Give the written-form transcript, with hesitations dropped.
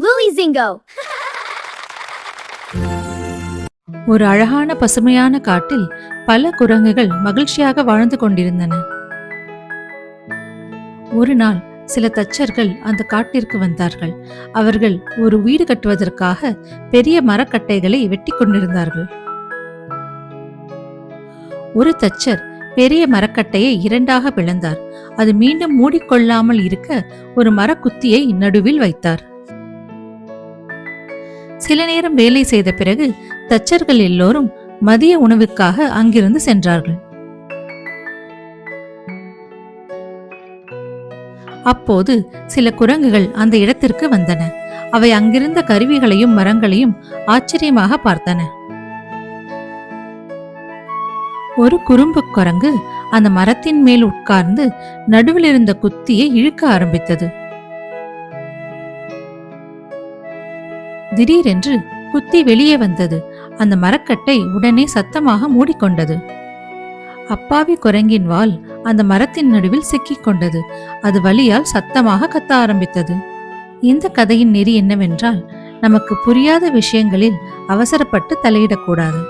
Lily Zingo. ஒரு அழகான பசுமையான காட்டில் பல குரங்குகள் மகிழ்ச்சியாக வாழ்ந்து கொண்டிருந்தன. ஒரு நாள் சில தச்சர்கள் அந்த காட்டிற்கு வந்தார்கள். அவர்கள் ஒரு வீடு கட்டுவதற்காக பெரிய மரக்கட்டைகளை வெட்டி கொண்டிருந்தார்கள். ஒரு தச்சர் பெரிய மரக்கட்டையை இரண்டாக பிளந்தார். அது மீண்டும் மூடிக்கொள்ளாமல் இருக்க ஒரு மரக்குத்தியை நடுவில் வைத்தார். சில நேரம் வேலை செய்த பிறகு தச்சர்கள் எல்லோரும் மதிய உணவுக்காக அங்கிருந்து சென்றார்கள். அப்போது சில குரங்குகள் அந்த இடத்திற்கு வந்தன. அவை அங்கிருந்த கருவிகளையும் மரங்களையும் ஆச்சரியமாக பார்த்தன. ஒரு குறும்பு குரங்கு அந்த மரத்தின் மேல் உட்கார்ந்து நடுவில் இருந்த குத்தியை இழுக்க ஆரம்பித்தது. திடீரென்று குத்தி வெளியே வந்தது. அந்த மரக்கட்டை உடனே சத்தமாக மூடிக்கொண்டது. அப்பாவி குரங்கின் வால் அந்த மரத்தின் நடுவில் சிக்கிக் கொண்டது. அது வலியால் சத்தமாக கத்த ஆரம்பித்தது. இந்த கதையின் நெறி என்னவென்றால், நமக்கு புரியாத விஷயங்களில் அவசரப்பட்டு தலையிடக்கூடாது.